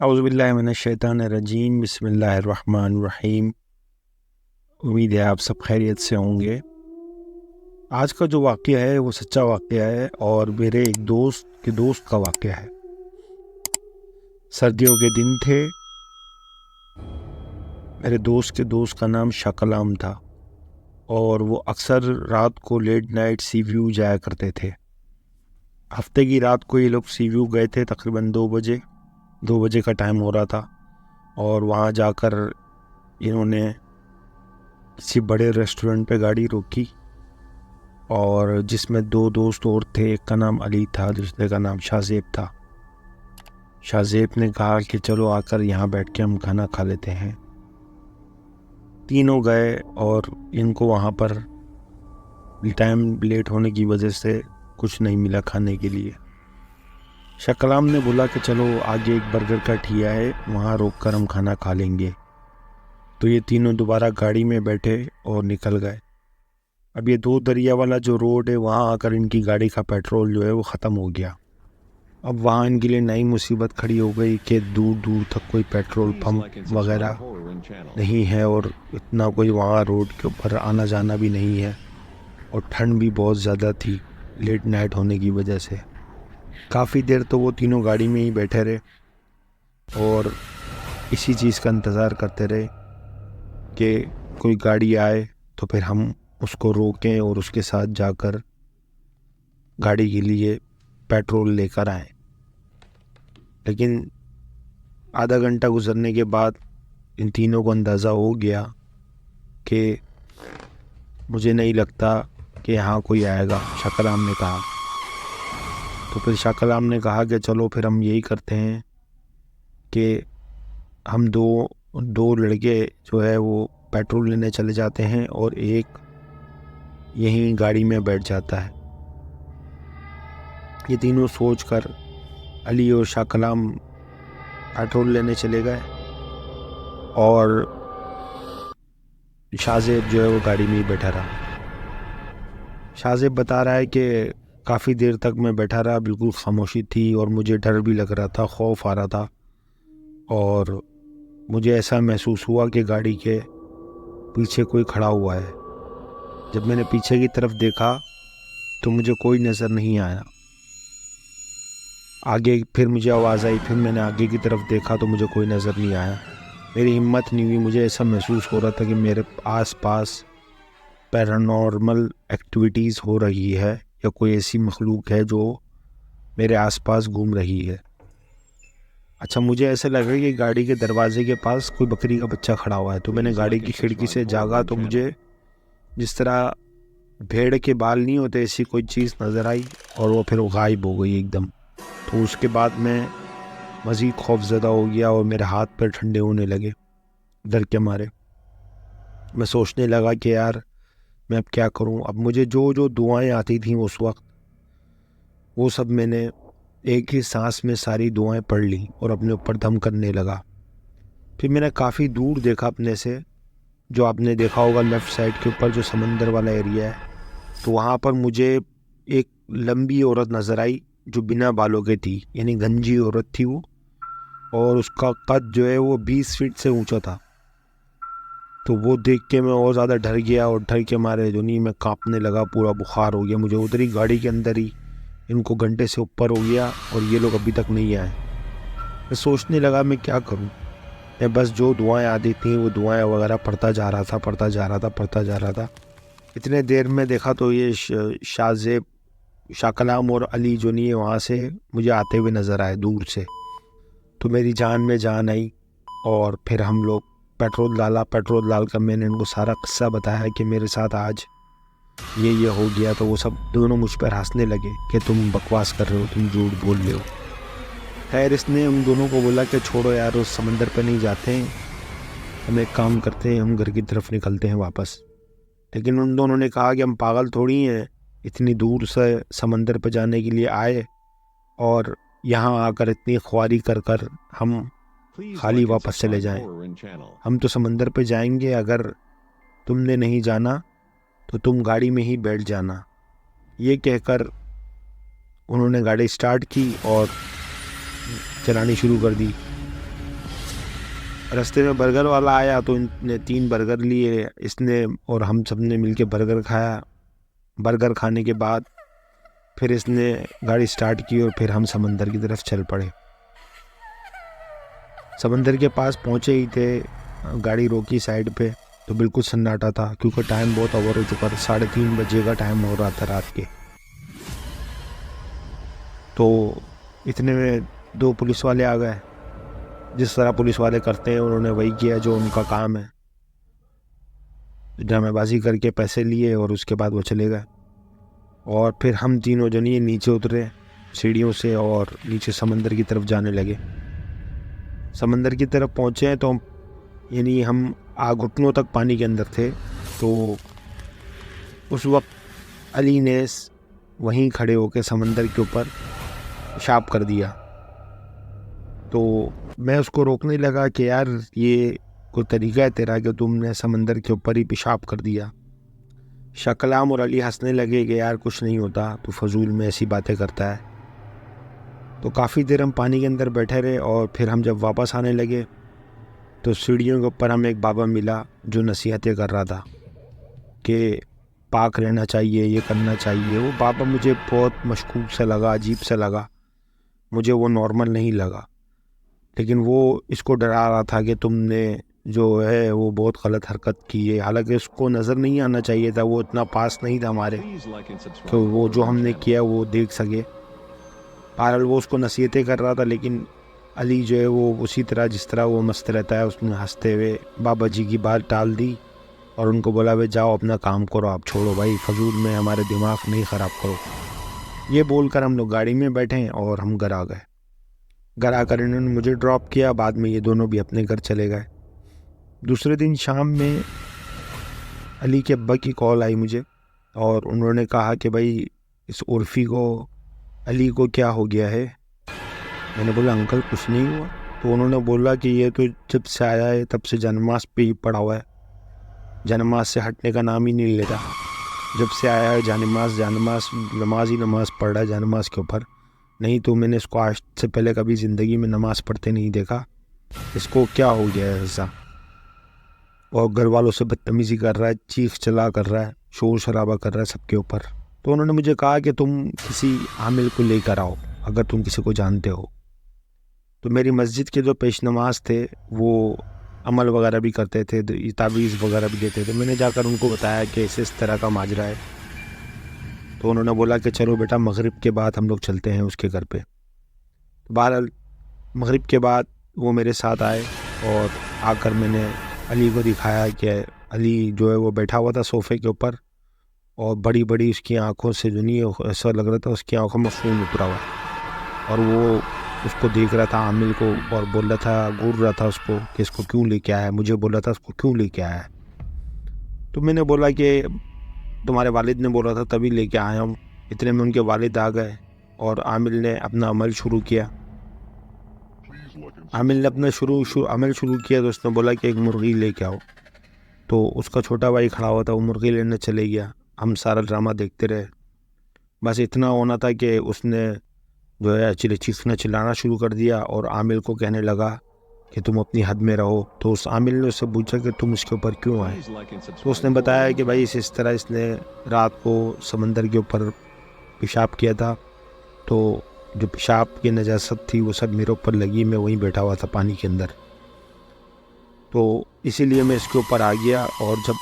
औज़ुबिल्लाहिमिनश्शैतानिर्रजीम बिस्मिल्लाहिर्रहमानिर्रहीम। उम्मीद है आप सब खैरियत से होंगे। आज का जो वाक़या है वो सच्चा वाक़या है और मेरे एक दोस्त के दोस्त का वाक़या है। सर्दियों के दिन थे। मेरे दोस्त के दोस्त का नाम शाह कलाम था और वो अक्सर रात को लेट नाइट सी व्यू जाया करते थे। हफ्ते की रात को ये लोग सी व्यू गए थे, तकरीबन 2 बजे का टाइम हो रहा था और वहाँ जाकर इन्होंने किसी बड़े रेस्टोरेंट पे गाड़ी रोकी और जिसमें 2 दोस्त और थे। एक का नाम अली था, दूसरे का नाम शाहज़ेब था। शाहज़ेब ने कहा कि चलो आकर यहाँ बैठ के हम खाना खा लेते हैं। तीनों गए और इनको वहाँ पर टाइम लेट होने की वजह से कुछ नहीं मिला खाने के लिए। शाह कलाम ने बोला कि चलो आगे एक बर्गर का ठिया है, वहाँ रोक कर हम खाना खा लेंगे। तो ये तीनों दोबारा गाड़ी में बैठे और निकल गए। अब ये 2 दरिया वाला जो रोड है वहाँ आकर इनकी गाड़ी का पेट्रोल जो है वो ख़त्म हो गया। अब वहाँ इनके लिए नई मुसीबत खड़ी हो गई कि दूर दूर तक कोई पेट्रोल पंप वगैरह नहीं है और इतना कोई वहाँ रोड के ऊपर आना जाना भी नहीं है और ठंड भी बहुत ज़्यादा थी लेट नाइट होने की वजह से। काफ़ी देर तो वो तीनों गाड़ी में ही बैठे रहे और इसी चीज़ का इंतज़ार करते रहे कि कोई गाड़ी आए तो फिर हम उसको रोकें और उसके साथ जाकर गाड़ी के लिए पेट्रोल लेकर आए। लेकिन आधा घंटा गुजरने के बाद इन तीनों को अंदाज़ा हो गया कि मुझे नहीं लगता कि यहाँ कोई आएगा। शाह कलाम ने कहा। तो फिर शाह कलाम ने कहा कि चलो फिर हम यही करते हैं कि हम दो लड़के जो है वो पेट्रोल लेने चले जाते हैं और एक यहीं गाड़ी में बैठ जाता है। ये तीनों सोचकर अली और शाह कलाम पेट्रोल लेने चले गए और शाहज़ेब जो है वो गाड़ी में ही बैठा रहा। शाहज़ेब बता रहा है कि काफ़ी देर तक मैं बैठा रहा, बिल्कुल खामोशी थी और मुझे डर भी लग रहा था, खौफ आ रहा था और मुझे ऐसा महसूस हुआ कि गाड़ी के पीछे कोई खड़ा हुआ है। जब मैंने पीछे की तरफ देखा तो मुझे कोई नज़र नहीं आया। आगे फिर मुझे आवाज़ आई, फिर मैंने आगे की तरफ देखा तो मुझे कोई नज़र नहीं आया। मेरी हिम्मत नहीं हुई। मुझे ऐसा महसूस हो रहा था कि मेरे आसपास पैरानॉर्मल एक्टिविटीज़ हो रही है या कोई ऐसी मखलूक है जो मेरे आसपास घूम रही है। अच्छा, मुझे ऐसा लग रहा है कि गाड़ी के दरवाजे के पास कोई बकरी का बच्चा खड़ा हुआ है। तो मैंने गाड़ी की खिड़की से जागा तो मुझे जिस तरह भेड़ के बाल नहीं होते ऐसी कोई चीज़ नज़र आई और वो फिर गायब हो गई एकदम। तो उसके बाद मैं मज़ीद खौफज़दा हो गया और मेरे हाथ पैर ठंडे होने लगे डर के मारे। मैं सोचने लगा कि यार मैं अब क्या करूं। अब मुझे जो जो दुआएं आती थीं उस वक्त वो सब मैंने एक ही सांस में सारी दुआएं पढ़ ली और अपने ऊपर दम करने लगा। फिर मैंने काफ़ी दूर देखा अपने से, जो आपने देखा होगा लेफ़्ट साइड के ऊपर जो समंदर वाला एरिया है, तो वहाँ पर मुझे एक लंबी औरत नज़र आई जो बिना बालों के थी, यानी गंजी औरत थी वो, और उसका कद जो है वो 20 फीट से ऊंचा था। तो वो देख के मैं और ज़्यादा डर गया और डर के मारे जो नहीं मैं कांपने लगा, पूरा बुखार हो गया मुझे। उधर ही गाड़ी के अंदर ही इनको घंटे से ऊपर हो गया और ये लोग अभी तक नहीं आए। मैं सोचने लगा मैं क्या करूं। मैं बस जो दुआएं आती थी वो दुआएं वगैरह पढ़ता जा रहा था। इतने देर में देखा तो ये शाहज़ेब, शाह कलाम और अली जो नहीं है वहाँ से मुझे आते हुए नज़र आए दूर से। तो मेरी जान में जान आई और फिर हम लोग पेट्रोल डाल कर मैंने इनको सारा किस्सा बताया कि मेरे साथ आज ये हो गया। तो वो सब दोनों मुझ पर हंसने लगे कि तुम बकवास कर रहे हो, तुम झूठ बोल रहे हो। खैर इसने उन दोनों को बोला कि छोड़ो यार, उस समंदर पे नहीं जाते हैं, हम एक काम करते हैं, हम घर की तरफ निकलते हैं वापस। लेकिन उन दोनों ने कहा कि हम पागल थोड़ी हैं, इतनी दूर से समंदर पे जाने के लिए आए और यहाँ आकर इतनी ख्वारी कर कर हम खाली वापस चले जाएं। हम तो समंदर पे जाएंगे, अगर तुमने नहीं जाना तो तुम गाड़ी में ही बैठ जाना। ये कहकर उन्होंने गाड़ी स्टार्ट की और चलानी शुरू कर दी। रास्ते में बर्गर वाला आया तो इनने 3 बर्गर लिए इसने, और हम सब ने मिल के बर्गर खाया। बर्गर खाने के बाद फिर इसने गाड़ी स्टार्ट की और फिर हम समंदर की तरफ चल पड़े। समंदर के पास पहुँचे ही थे, गाड़ी रोकी साइड पे, तो बिल्कुल सन्नाटा था क्योंकि टाइम बहुत ओवर हो चुका था। 3:30 बजे का टाइम हो रहा था रात के। तो इतने में 2 पुलिस वाले आ गए। जिस तरह पुलिस वाले करते हैं उन्होंने वही किया जो उनका काम है, ड्रामेबाजी करके पैसे लिए और उसके बाद वो चले गए। और फिर हम तीनों जने नीचे उतरे सीढ़ियों से और नीचे समंदर की तरफ जाने लगे। समंदर की तरफ पहुँचे हैं तो यानी हम घुटनों तक पानी के अंदर थे। तो उस वक्त अली ने वहीं खड़े होकर समंदर के ऊपर पेशाब कर दिया। तो मैं उसको रोकने लगा कि यार ये कोई तरीका है तेरा कि तुमने समंदर के ऊपर ही पेशाब कर दिया। शकलाम और अली हंसने लगे कि यार कुछ नहीं होता, तू फजूल में ऐसी बातें करता है। तो काफ़ी देर हम पानी के अंदर बैठे रहे और फिर हम जब वापस आने लगे तो सीढ़ियों के ऊपर हमें एक बाबा मिला जो नसीहतें कर रहा था कि पाक रहना चाहिए, ये करना चाहिए। वो बाबा मुझे बहुत मशकूक सा लगा, अजीब सा लगा, मुझे वो नॉर्मल नहीं लगा। लेकिन वो इसको डरा रहा था कि तुमने जो है वो बहुत गलत हरकत की है। हालांकि उसको नज़र नहीं आना चाहिए था, वो इतना पास नहीं था हमारे तो वो जो हमने किया वो देख सके। बहरहाल वो उसको नसीहतें कर रहा था, लेकिन अली जो है वो उसी तरह जिस तरह वो मस्त रहता है, उसने हंसते हुए बाबा जी की बात टाल दी और उनको बोला भाई जाओ अपना काम करो, आप छोड़ो भाई, फजूल में हमारे दिमाग नहीं ख़राब करो। ये बोलकर हम लोग गाड़ी में बैठे और हम घर आ गए। घर आकर इन्होंने मुझे ड्रॉप किया, बाद में ये दोनों भी अपने घर चले गए। दूसरे दिन शाम में अली के अब्बा की कॉल आई मुझे और उन्होंने कहा कि भाई इस उर्फ़ी को, अली को क्या हो गया है। मैंने बोला अंकल कुछ नहीं हुआ। तो उन्होंने बोला कि ये तो जब से आया है तब से जनमास पे ही पड़ा हुआ है, जनमास से हटने का नाम ही नहीं लेता। जब से आया है जनमास नमाज ही नमाज पढ़ रहा है जनमास के ऊपर। नहीं तो मैंने इसको आज से पहले कभी ज़िंदगी में नमाज़ पढ़ते नहीं देखा। इसको क्या हो गया है ऐसा, और घर वालों से बदतमीज़ी कर रहा है, चीख चला कर रहा है, शोर शराबा कर रहा है सबके ऊपर। तो उन्होंने मुझे कहा कि तुम किसी आमिल को लेकर आओ अगर तुम किसी को जानते हो। तो मेरी मस्जिद के जो पेश नमाज थे वो अमल वगैरह भी करते थे, तावीज़ वगैरह भी देते थे। मैंने जाकर उनको बताया कि इस तरह का माजरा है। तो उन्होंने बोला कि चलो बेटा मगरिब के बाद हम लोग चलते हैं उसके घर पे। तो बहरहाल मगरिब के बाद वो मेरे साथ आए और आकर मैंने अली को दिखाया कि अली जो है वो बैठा हुआ था सोफ़े के ऊपर और बड़ी बड़ी उसकी आँखों से जो नहीं ऐसा लग रहा था उसकी आँखों में खून उतरा हुआ और वो उसको देख रहा था आमिल को और बोल रहा था, घूर रहा था उसको कि इसको क्यों लेके आया है। मुझे बोल रहा था उसको क्यों लेके आया है। तो मैंने बोला कि तुम्हारे वालिद ने बोला था तभी लेके आया हूँ। इतने में उनके वालिद आ गए और आमिल ने अपना अमल शुरू किया। आमिल ने अपना अमल शुरू किया तो उसने बोला कि एक मुर्गी लेके आओ। तो उसका छोटा भाई खड़ा हुआ था, वो मुर्गी लेने चले गया। हम सारा ड्रामा देखते रहे। बस इतना होना था कि उसने जो है चीखना चिल्लाना शुरू कर दिया और आमिल को कहने लगा कि तुम अपनी हद में रहो। तो उस आमिल ने उससे पूछा कि तुम इसके ऊपर क्यों आए। तो उसने बताया कि भाई इस तरह इसने रात को समंदर के ऊपर पेशाब किया था, तो जो पेशाब की नजासत थी वो सब मेरे ऊपर लगी, मैं वहीं बैठा हुआ था पानी के अंदर, तो इसीलिए मैं इसके ऊपर आ गया। और जब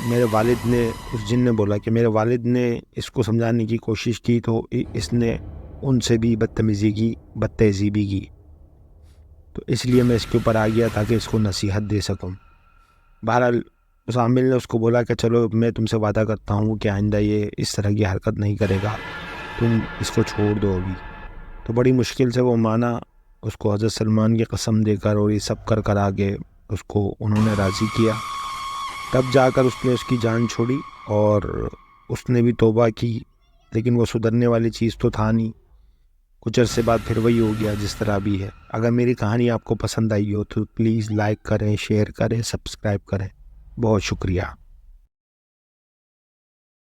मेरे वालिद ने, उस जिन ने बोला कि मेरे वालिद ने इसको समझाने की कोशिश की तो इसने उनसे भी बदतहज़ीबी की, तो इसलिए मैं इसके ऊपर आ गया ताकि इसको नसीहत दे सकूं। बहरहाल उस आमिल ने उसको बोला कि चलो मैं तुमसे वादा करता हूँ कि आइंदा ये इस तरह की हरकत नहीं करेगा, तुम इसको छोड़ दो अभी। तो बड़ी मुश्किल से वो माना। उसको हज़रत सलमान की कसम देकर और ये सब कर आगे उसको उन्होंने राज़ी किया। तब जाकर उसने उसकी जान छोड़ी और उसने भी तौबा की, लेकिन वो सुधरने वाली चीज़ तो था नहीं। कुछ अरसे बाद फिर वही हो गया जिस तरह भी है। अगर मेरी कहानी आपको पसंद आई हो तो प्लीज़ लाइक करें, शेयर करें, सब्सक्राइब करें। बहुत शुक्रिया।